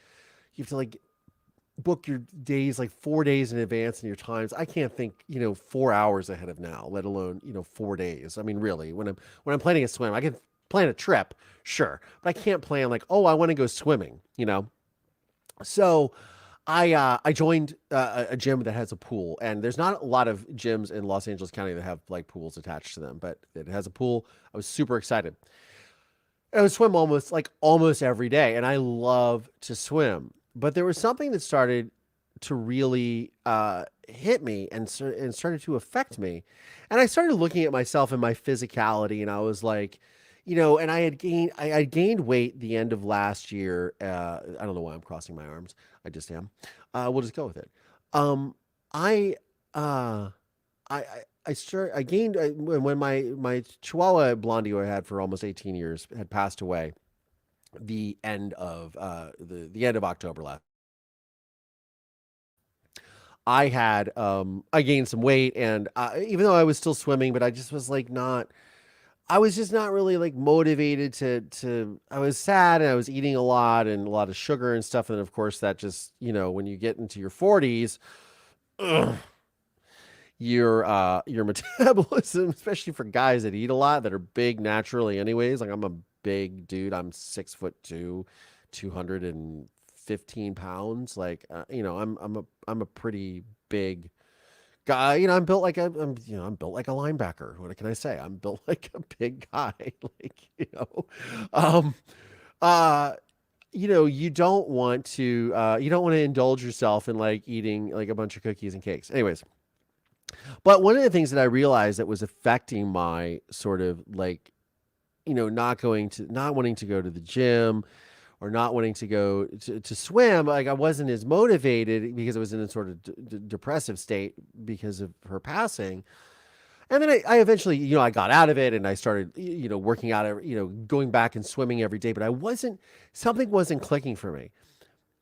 you have to like book your days like 4 days in advance and your times. I can't think, 4 hours ahead of now, let alone, 4 days. I mean, really, when I'm planning a swim, I can plan a trip, sure, but I can't plan like, oh, I want to go swimming, So I joined a gym that has a pool, and there's not a lot of gyms in Los Angeles County that have like pools attached to them, but it has a pool. I was super excited. I would swim almost every day, and I love to swim. But there was something that started to really hit me and started to affect me. And I started looking at myself and my physicality, and I was like, and I had gained weight the end of last year. I don't know why I'm crossing my arms. I just am. We'll just go with it. I uh, I gained when my Chihuahua Blondie, who I had for almost 18 years, had passed away. The end of the end of October last. I gained some weight, and even though I was still swimming, but I just was like not. I was just not really like motivated to. I was sad, and I was eating a lot of sugar and stuff, and then of course that just when you get into your 40s, your metabolism, especially for guys that eat a lot, that are big naturally anyways. Like I'm a big dude. I'm 6'2", 215 pounds. Like I'm a pretty big guy. I'm built like I'm built like a linebacker. What can I say? I'm built like a big guy. Um you don't want to indulge yourself in like eating like a bunch of cookies and cakes. Anyways, but one of the things that I realized that was affecting my sort of like, not wanting to go to the gym or not wanting to go to swim, like I wasn't as motivated because I was in a sort of depressive state because of her passing. And then I eventually, I got out of it and I started, working out, going back and swimming every day, but something wasn't clicking for me.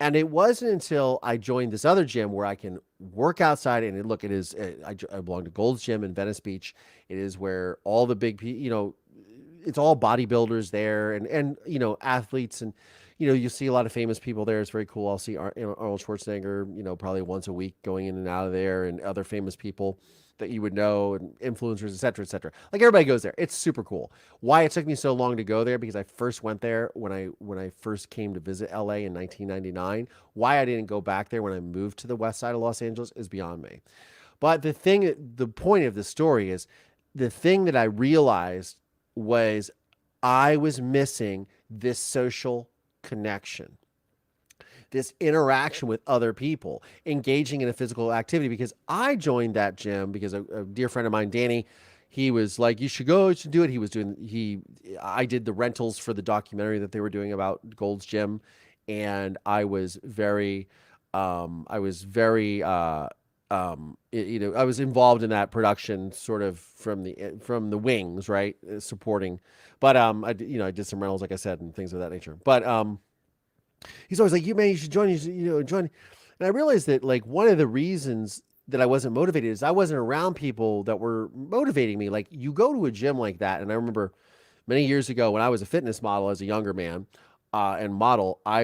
And it wasn't until I joined this other gym where I can work outside. And it is, I belong to Gold's Gym in Venice Beach. It is where all the big, it's all bodybuilders there and athletes. And, you see a lot of famous people there. It's very cool. I'll see Arnold Schwarzenegger, probably once a week going in and out of there, and other famous people that you would know, and influencers, et cetera, et cetera. Like everybody goes there. It's super cool. Why it took me so long to go there, because I first went there when I first came to visit LA in 1999. Why I didn't go back there when I moved to the west side of Los Angeles is beyond me. But the point of the story is, the thing that I realized was I was missing this social connection, this interaction with other people, engaging in a physical activity. Because I joined that gym because a dear friend of mine, Danny, he was like, you should go, you should do it. I did the rentals for the documentary that they were doing about Gold's Gym. And I was very, I was involved in that production sort of from the wings, right? Supporting, but, I did some rentals, like I said, and things of that nature. But, he's always like, you should join, join. And I realized that like one of the reasons that I wasn't motivated is I wasn't around people that were motivating me. Like you go to a gym like that. And I remember many years ago when I was a fitness model as a younger man, and model, I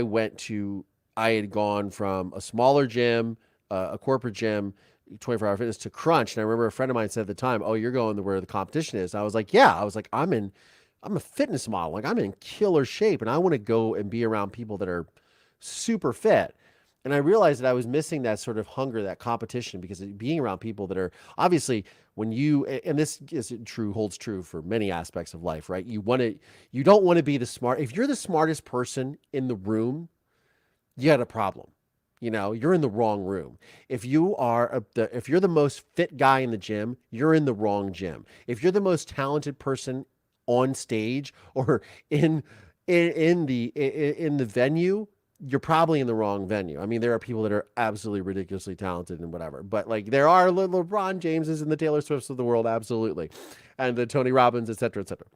had gone from a smaller gym, a corporate gym, 24-hour fitness, to Crunch. And I remember a friend of mine said at the time, oh, you're going to where the competition is. And I was like, yeah. I was like, I'm a fitness model. Like I'm in killer shape and I want to go and be around people that are super fit. And I realized that I was missing that sort of hunger, that competition, because being around people that are obviously when you, and this is true, holds true for many aspects of life, right? You don't want to be the smart. If you're the smartest person in the room, you got a problem. You're in the wrong room. If if you're the most fit guy in the gym, you're in the wrong gym. If you're the most talented person on stage or in the venue, you're probably in the wrong venue. I mean, there are people that are absolutely ridiculously talented and whatever, but like there are LeBron Jameses and the Taylor Swifts of the world, absolutely, and the Tony Robbins, et cetera, et cetera.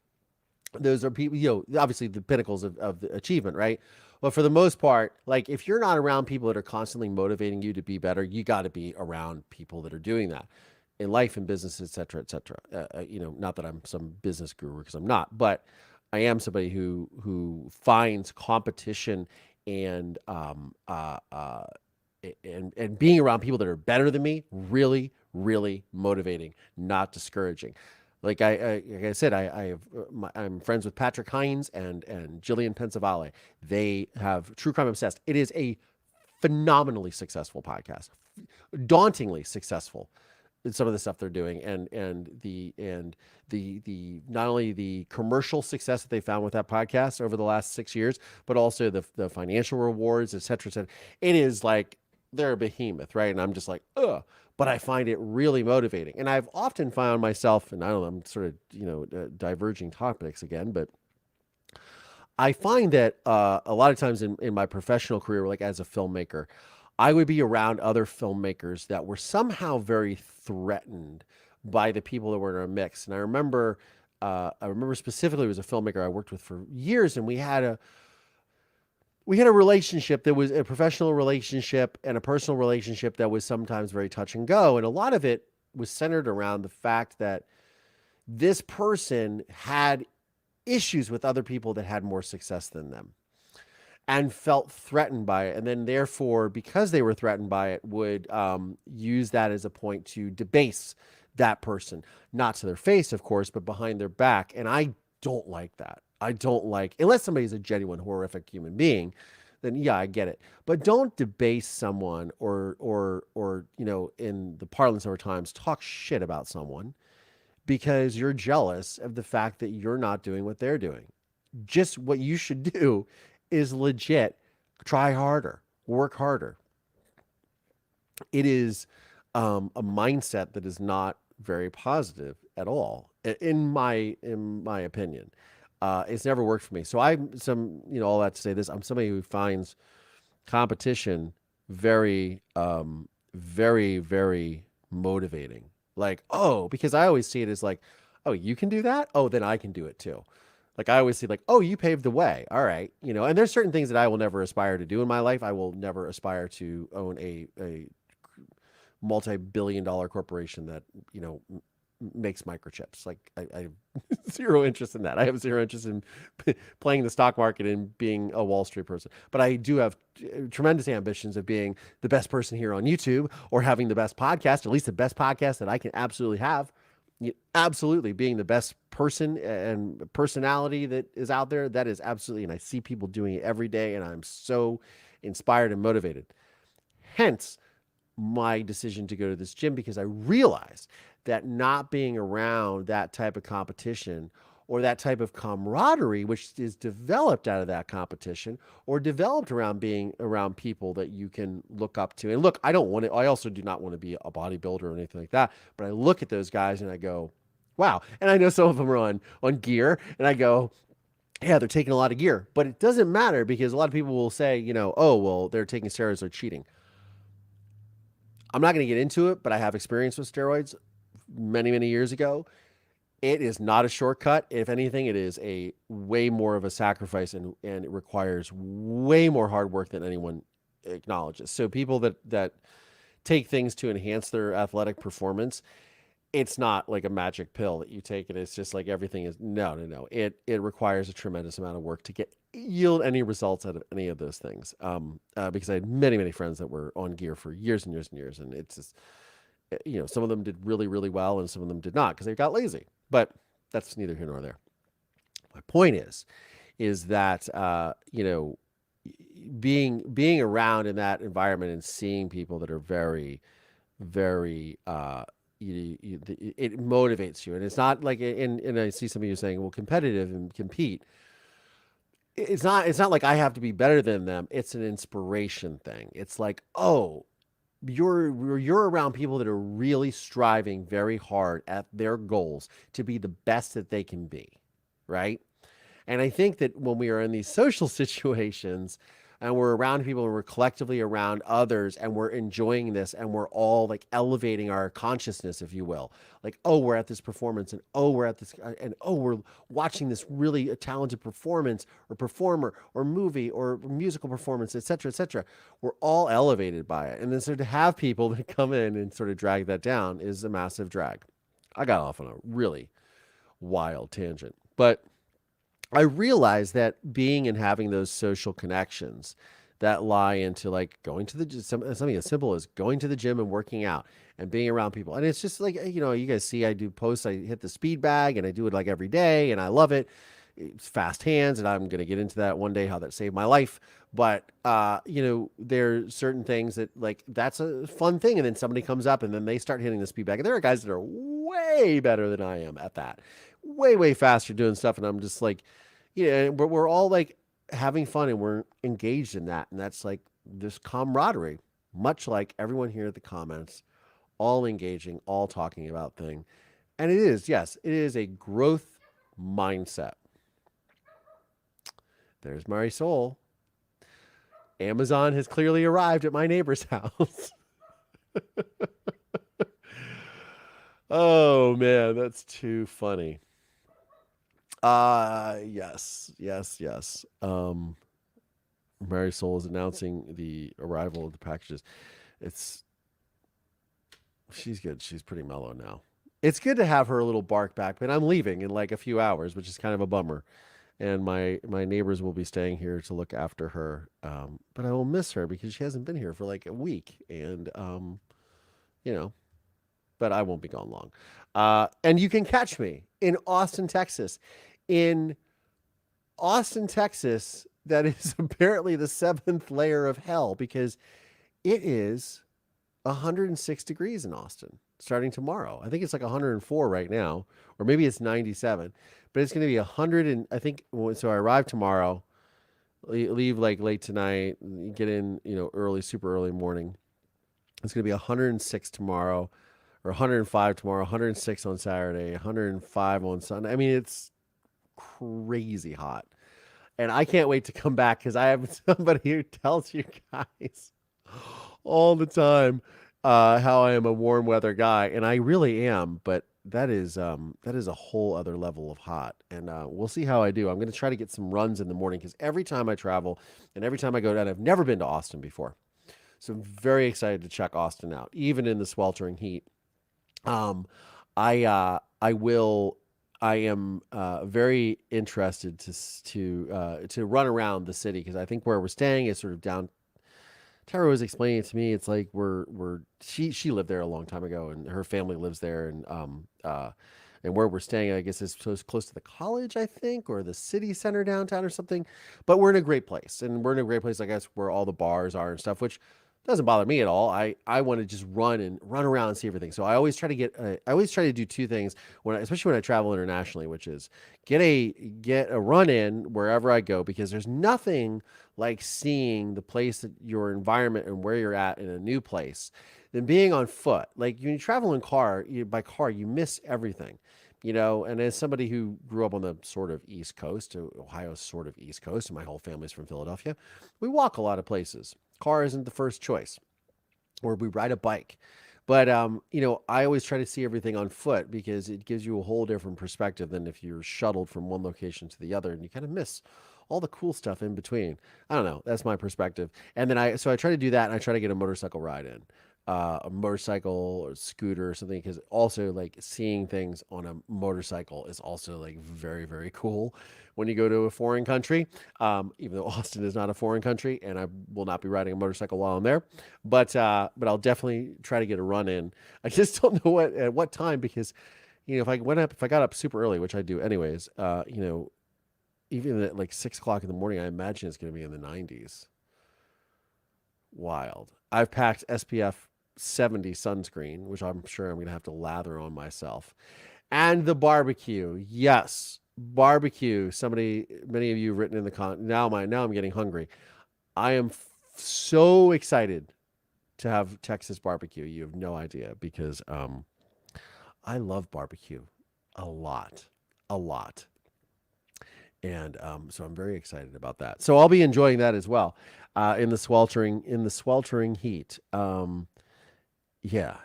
Those are people, obviously the pinnacles of the achievement, right? But for the most part, like if you're not around people that are constantly motivating you to be better, you got to be around people that are doing that in life and business, et cetera, et cetera. Not that I'm some business guru because I'm not, but I am somebody who finds competition and and being around people that are better than me really, really motivating, not discouraging. Like I said, I'm friends with Patrick Hines and Jillian Pensavalle. They have True Crime Obsessed. It is a phenomenally successful podcast, dauntingly successful in some of the stuff they're doing, and the not only the commercial success that they found with that podcast over the last 6 years, but also the financial rewards, et cetera, et cetera. It is like they're a behemoth, right? And I'm just like, ugh. But I find it really motivating. And I've often found myself, and I don't know, I'm sort of, diverging topics again, but I find that a lot of times in my professional career, like as a filmmaker, I would be around other filmmakers that were somehow very threatened by the people that were in our mix. And I remember specifically, it was a filmmaker I worked with for years, and we had a relationship that was a professional relationship and a personal relationship that was sometimes very touch and go. And a lot of it was centered around the fact that this person had issues with other people that had more success than them and felt threatened by it. And then therefore, because they were threatened by it, would use that as a point to debase that person, not to their face, of course, but behind their back. And I don't like that. I don't like, unless somebody's a genuine horrific human being, then yeah, I get it. But don't debase someone or in the parlance of our times, talk shit about someone because you're jealous of the fact that you're not doing what they're doing. Just what you should do is legit try harder, work harder. It is a mindset that is not very positive at all, in my opinion. It's never worked for me. So all that to say this, I'm somebody who finds competition very, very, very motivating. Like, oh, because I always see it as like, oh, you can do that? Oh, then I can do it too. Like I always see like, oh, you paved the way. All right. And there's certain things that I will never aspire to do in my life. I will never aspire to own a multi-billion-dollar corporation that, makes microchips. Like I have zero interest in that. I have zero interest in playing the stock market and being a Wall Street person. But I do have tremendous ambitions of being the best person here on YouTube or having the best podcast, at least the best podcast that I can absolutely have. Absolutely being the best person and personality that is out there. That is absolutely, and I see people doing it every day, and I'm so inspired and motivated. Hence my decision to go to this gym, because I realized that not being around that type of competition or that type of camaraderie, which is developed out of that competition or developed around being around people that you can look up to. And look, I also do not want to be a bodybuilder or anything like that, but I look at those guys and I go, wow. And I know some of them are on gear, and I go, yeah, they're taking a lot of gear, but it doesn't matter because a lot of people will say, oh, well, they're taking steroids, they're cheating. I'm not going to get into it, but I have experience with steroids many, many years ago. It is not a shortcut. If anything, it is a way more of a sacrifice, and it requires way more hard work than anyone acknowledges. So people that take things to enhance their athletic performance, it's not like a magic pill that you take and it's just like everything is. No. It requires a tremendous amount of work to yield any results out of any of those things. Because I had many, many friends that were on gear for years and years and years. And it's just, some of them did really, really well and some of them did not because they got lazy. But that's neither here nor there. My point is that, being around in that environment and seeing people that are very, very it motivates you. And it's not like, and I see some of you saying, well, competitive and compete. It's not like I have to be better than them. It's an inspiration thing. It's like, oh, you're around people that are really striving very hard at their goals to be the best that they can be, right? And I think that when we are in these social situations and we're around people and we're collectively around others and we're enjoying this and we're all like elevating our consciousness, if you will, like, oh, we're at this performance and oh, we're at this and oh, we're watching this really talented performance or performer or movie or musical performance, et cetera, et cetera. We're all elevated by it. And then so to have people that come in and sort of drag that down is a massive drag. I got off on a really wild tangent, but I realized that being and having those social connections that lie into like going to something as simple as going to the gym and working out and being around people. And it's just like, you guys see, I do posts, I hit the speed bag and I do it like every day and I love it. It's fast hands. And I'm going to get into that one day, how that saved my life. But, there's certain things that like, that's a fun thing. And then somebody comes up and then they start hitting the speed bag. And there are guys that are way better than I am at that, way, way faster doing stuff. And I'm just like, but we're all like having fun and we're engaged in that. And that's like this camaraderie, much like everyone here at the comments, all engaging, all talking about thing. And it is, yes, it is a growth mindset. There's Marisol. Amazon has clearly arrived at my neighbor's house. Oh man, that's too funny. Yes. Marisol is announcing the arrival of the packages. She's good. She's pretty mellow now. It's good to have her little bark back, but I'm leaving in like a few hours, which is kind of a bummer. And my neighbors will be staying here to look after her. But I will miss her because she hasn't been here for like a week, and you know, but I won't be gone long. And you can catch me in Austin, Texas. In Austin, Texas, that is apparently the seventh layer of hell because it is 106 degrees in Austin starting tomorrow. I think it's like 104 right now, or maybe it's 97, but it's going to be 100. And I think so. I arrive tomorrow, leave like late tonight, get in, early, super early morning. It's going to be 106 tomorrow, or 105 tomorrow, 106 on Saturday, 105 on Sunday. I mean, it's crazy hot. And I can't wait to come back because I have somebody who tells you guys all the time how I am a warm weather guy, and I really am. But that is a whole other level of hot, and we'll see how I do. I'm going to try to get some runs in the morning because every time I travel and every time I go down, I've never been to Austin before, so I'm very excited to check Austin out, even in the sweltering heat. I am very interested to run around the city because I think where we're staying is sort of down. Tara was explaining it to me. It's like she lived there a long time ago, and her family lives there, and where we're staying, I guess, is close to the college, I think, or the city center downtown or something. But we're in a great place, and we're in a great place, I guess, where all the bars are and stuff, which doesn't bother me at all. I want to just run around and see everything. So I always try to do two things especially when I travel internationally, which is get a run in wherever I go, because there's nothing like seeing the place that your environment and where you're at in a new place than being on foot. Like when you travel by car, you miss everything. And as somebody who grew up on the sort of East Coast, Ohio's sort of East Coast, and my whole family's from Philadelphia, we walk a lot of places. Car isn't the first choice, or we ride a bike. But, I always try to see everything on foot because it gives you a whole different perspective than if you're shuttled from one location to the other, and you kind of miss all the cool stuff in between. I don't know. That's my perspective. And then I try to do that, and I try to get a motorcycle ride in. A motorcycle or scooter or something, because also like seeing things on a motorcycle is also like very, very cool when you go to a foreign country, even though Austin is not a foreign country, and I will not be riding a motorcycle while I'm there, but I'll definitely try to get a run in. I just don't know at what time, because if I got up super early, which I do anyways, even at like 6 o'clock in the morning, I imagine it's going to be in the 90s. Wild. I've packed SPF 70 sunscreen, which I'm sure I'm going to have to lather on myself. And the barbecue. Yes, barbecue. Many of you have written in the now I'm getting hungry. I am so excited to have Texas barbecue. You have no idea because I love barbecue a lot. And so I'm very excited about that. So I'll be enjoying that as well in the sweltering heat. Yeah.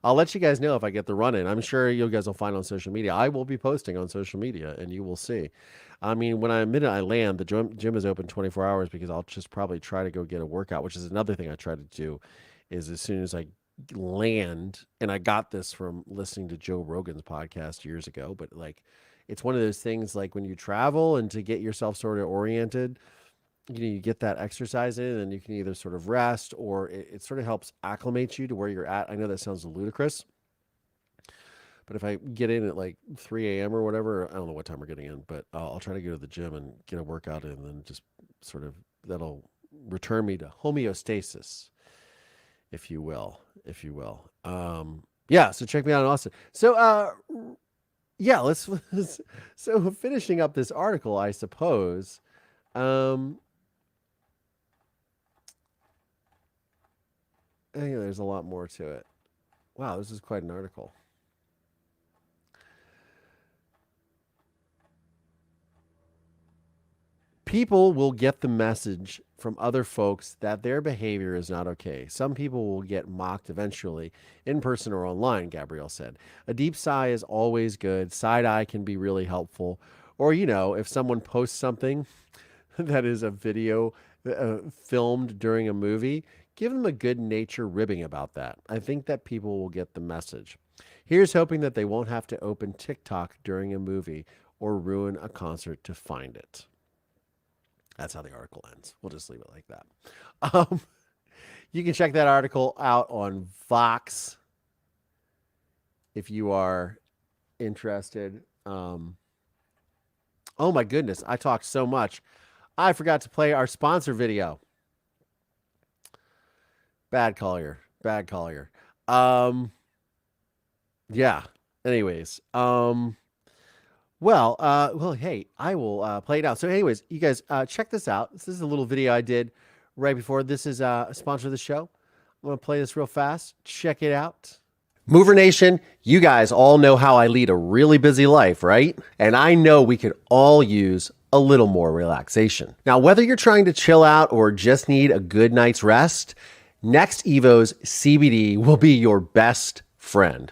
I'll let you guys know if I get the run in. I'm sure you guys will find on social media. I will be posting on social media and you will see. I mean, when I land, the gym is open 24 hours because I'll just probably try to go get a workout, which is another thing I try to do is as soon as I land, and I got this from listening to Joe Rogan's podcast years ago, but like, it's one of those things like when you travel and to get yourself sort of oriented, you get that exercise in and you can either sort of rest or it sort of helps acclimate you to where you're at. I know that sounds ludicrous, but if I get in at like 3 a.m. or whatever, I don't know what time we're getting in, but I'll try to go to the gym and get a workout in and then just sort of that'll return me to homeostasis, if you will. Yeah. So check me out in Austin. So, yeah, so finishing up this article, I suppose. There's a lot more to it. Wow, this is quite an article. People will get the message from other folks that their behavior is not okay. Some people will get mocked eventually, in person or online, Gabrielle said. A deep sigh is always good. Side eye can be really helpful. Or, if someone posts something that is a video filmed during a movie, give them a good nature ribbing about that. I think that people will get the message. Here's hoping that they won't have to open TikTok during a movie or ruin a concert to find it. That's how the article ends. We'll just leave it like that. You can check that article out on Vox if you are interested. Oh my goodness, I talked so much. I forgot to play our sponsor video. Bad Collier. Yeah. Anyways, well, hey, I will play it out. So anyways, you guys check this out. This is a little video I did right before. This is a sponsor of the show. I'm going to play this real fast. Check it out. Mover Nation, you guys all know how I lead a really busy life, right? And I know we could all use a little more relaxation. Now, whether you're trying to chill out or just need a good night's rest, NextEvo's CBD will be your best friend.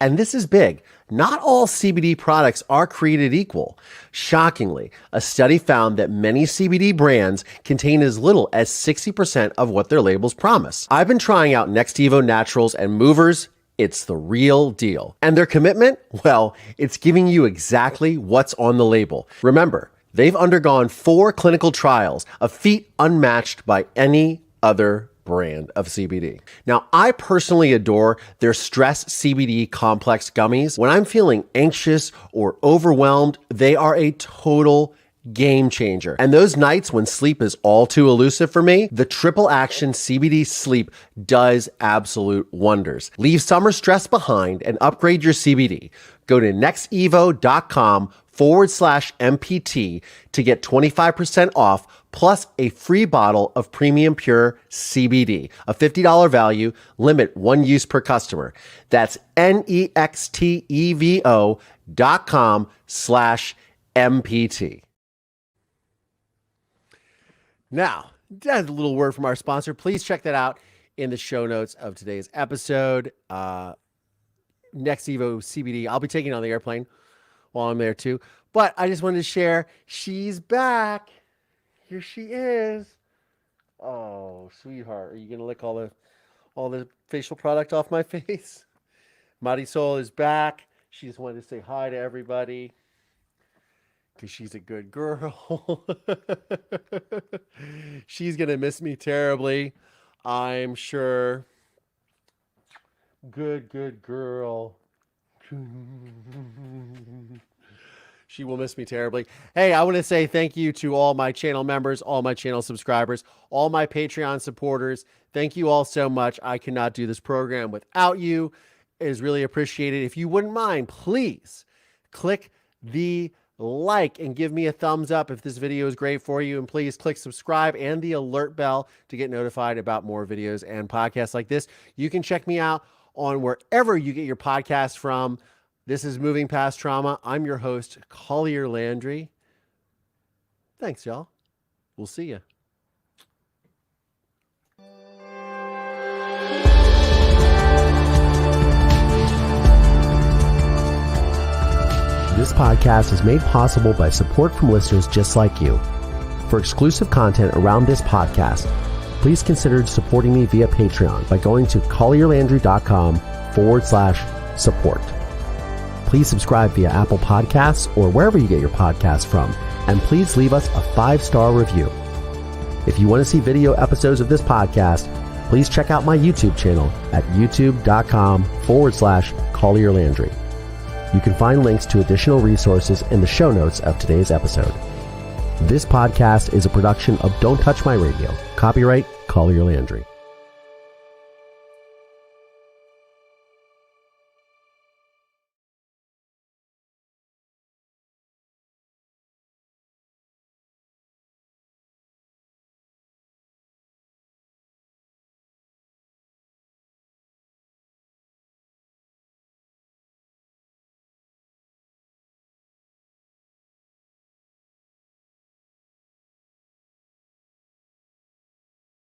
And this is big, not all CBD products are created equal. Shockingly, a study found that many CBD brands contain as little as 60% of what their labels promise. I've been trying out NextEvo Naturals and Movers. It's the real deal. And their commitment? Well, it's giving you exactly what's on the label. Remember, they've undergone 4 clinical trials, a feat unmatched by any other brand of CBD. Now, I personally adore their Stress CBD Complex gummies. When I'm feeling anxious or overwhelmed, they are a total game changer. And those nights when sleep is all too elusive for me, the triple action CBD sleep does absolute wonders. Leave summer stress behind and upgrade your CBD. Go to nextevo.com/MPT to get 25% off plus a free bottle of premium pure CBD, a $50 value, limit 1 use per customer. That's nextevo.com/MPT. Now, that's a little word from our sponsor. Please check that out in the show notes of today's episode. NextEvo CBD. I'll be taking it on the airplane while I'm there too. But I just wanted to share, she's back. Here she is. Oh, sweetheart. Are you going to lick all the facial product off my face? Marisol is back. She just wanted to say hi to everybody because she's a good girl. She's going to miss me terribly, I'm sure. Good girl. She will miss me terribly. Hey, I want to say thank you to all my channel members, all my channel subscribers, all my Patreon supporters. Thank you all so much. I cannot do this program without you. It is really appreciated. If you wouldn't mind, please click the like and give me a thumbs up if this video is great for you. And please click subscribe and the alert bell to get notified about more videos and podcasts like this. You can check me out on wherever you get your podcasts from. This is Moving Past Trauma. I'm your host, Collier Landry. Thanks, y'all. We'll see you. This podcast is made possible by support from listeners just like you. For exclusive content around this podcast, please consider supporting me via Patreon by going to collierlandry.com/support. Please subscribe via Apple Podcasts or wherever you get your podcasts from, and please leave us a 5-star review. If you want to see video episodes of this podcast, please check out my YouTube channel at youtube.com/collierlandry. You can find links to additional resources in the show notes of today's episode. This podcast is a production of Don't Touch My Radio. Copyright Collier Landry.